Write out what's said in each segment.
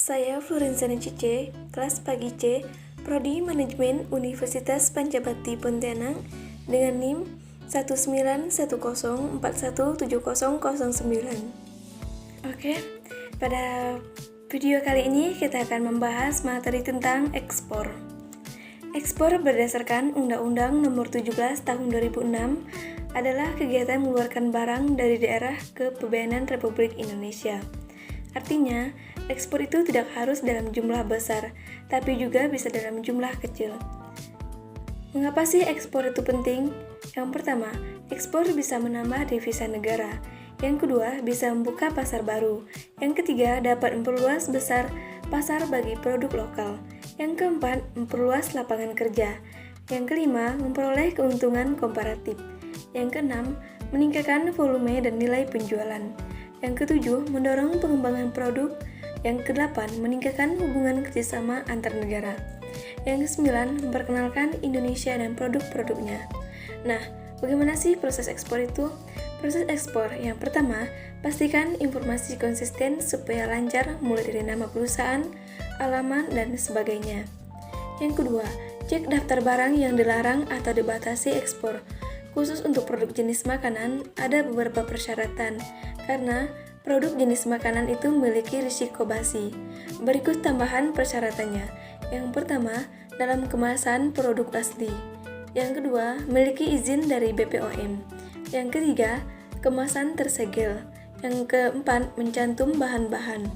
Saya Florensana Cice, kelas pagi C, Prodi Manajemen Universitas Pancabakti Pontianak dengan NIM 191041709. Oke, pada video kali ini kita akan membahas materi tentang ekspor. Ekspor berdasarkan Undang-Undang Nomor 17 Tahun 2006 adalah kegiatan mengeluarkan barang dari daerah ke Pembayanan Republik Indonesia. Artinya, ekspor itu tidak harus dalam jumlah besar, tapi juga bisa dalam jumlah kecil. Mengapa sih ekspor itu penting? Yang pertama, ekspor bisa menambah devisa negara. Yang kedua, bisa membuka pasar baru. Yang ketiga, dapat memperluas besar pasar bagi produk lokal. Yang keempat, memperluas lapangan kerja. Yang kelima, memperoleh keuntungan komparatif. Yang keenam, meningkatkan volume dan nilai penjualan. Yang ketujuh, mendorong pengembangan produk. Yang kedelapan, meningkatkan hubungan kerjasama antar negara. Yang kesembilan, memperkenalkan Indonesia dan produk-produknya. Nah, bagaimana sih proses ekspor itu? Proses ekspor yang pertama, pastikan informasi konsisten supaya lancar mulai dari nama perusahaan, alamat, dan sebagainya. Yang kedua, cek daftar barang yang dilarang atau dibatasi ekspor. Khusus untuk produk jenis makanan, ada beberapa persyaratan, karena produk jenis makanan itu memiliki risiko basi. Berikut tambahan persyaratannya. Yang pertama, dalam kemasan produk asli. Yang kedua, memiliki izin dari BPOM. Yang ketiga, kemasan tersegel. Yang keempat, mencantum bahan-bahan.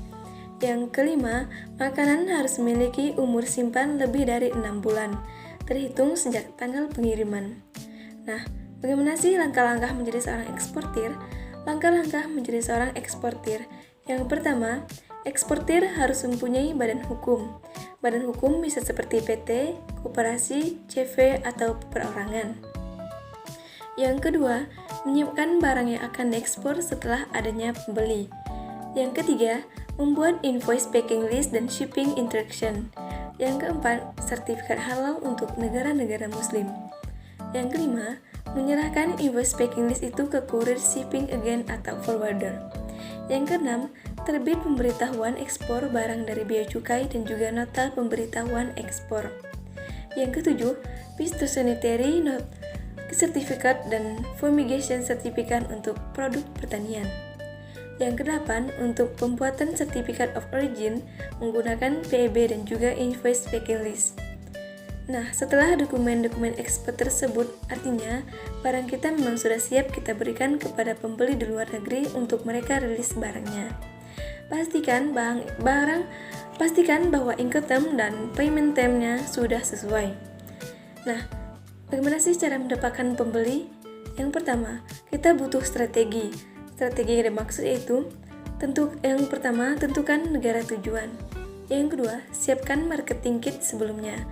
Yang kelima, makanan harus memiliki umur simpan lebih dari 6 bulan, terhitung sejak tanggal pengiriman. Nah, bagaimana sih langkah-langkah menjadi seorang eksportir? Langkah-langkah menjadi seorang eksportir. Yang pertama, eksportir harus mempunyai badan hukum. Badan hukum bisa seperti PT, koperasi, CV, atau perorangan. Yang kedua, menyiapkan barang yang akan diekspor setelah adanya pembeli. Yang ketiga, membuat invoice packing list dan shipping instruction. Yang keempat, sertifikat halal untuk negara-negara muslim. Yang kelima, menyerahkan invoice packing list itu ke kurir shipping agent atau forwarder. Yang keenam, terbit pemberitahuan ekspor barang dari bea cukai dan juga nota pemberitahuan ekspor. Yang ketujuh, phytosanitary certificate dan fumigation certificate untuk produk pertanian. Yang kedelapan, untuk pembuatan certificate of origin menggunakan PEB dan juga invoice packing list. Nah, setelah dokumen-dokumen ekspor tersebut, artinya barang kita memang sudah siap kita berikan kepada pembeli di luar negeri untuk mereka rilis barangnya. Pastikan bahwa Incoterm dan payment term-nya sudah sesuai. Nah, bagaimana sih cara mendapatkan pembeli? Yang pertama, kita butuh strategi. Strategi yang dimaksud yaitu, yang pertama, tentukan negara tujuan. Yang kedua, siapkan marketing kit sebelumnya.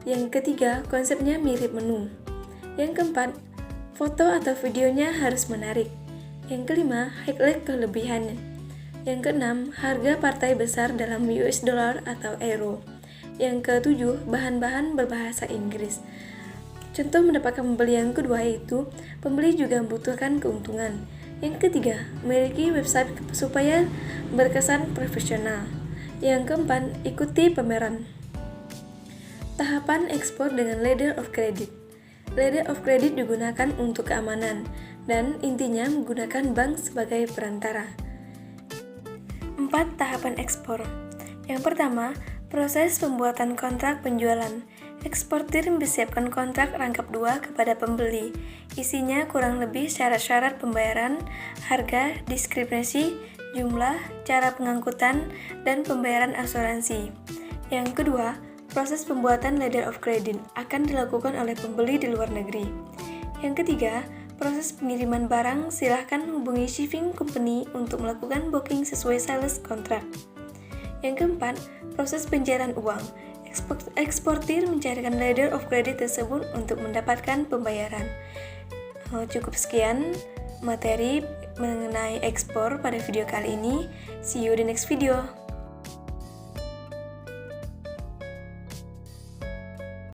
Yang ketiga, konsepnya mirip menu. Yang keempat, foto atau videonya harus menarik. Yang kelima, highlight kelebihannya. Yang keenam, harga partai besar dalam US dollar atau euro. Yang ketujuh, bahan-bahan berbahasa Inggris. Contoh mendapatkan pembeli yang kedua yaitu, pembeli juga membutuhkan keuntungan. Yang ketiga, memiliki website supaya berkesan profesional. Yang keempat, ikuti pameran. Tahapan ekspor dengan letter of credit. Letter of credit digunakan untuk keamanan, dan intinya menggunakan bank sebagai perantara. 4 tahapan ekspor. Yang pertama, proses pembuatan kontrak penjualan. Eksportir mempersiapkan kontrak rangkap 2 kepada pembeli. Isinya kurang lebih syarat-syarat pembayaran, harga, deskripsi, jumlah, cara pengangkutan, dan pembayaran asuransi. Yang kedua, proses pembuatan letter of credit akan dilakukan oleh pembeli di luar negeri. Yang ketiga, proses pengiriman barang silahkan hubungi shipping company untuk melakukan booking sesuai sales contract. Yang keempat, proses pencairan uang. Eksportir mencairkan letter of credit tersebut untuk mendapatkan pembayaran. Cukup sekian materi mengenai ekspor pada video kali ini. See you di next video.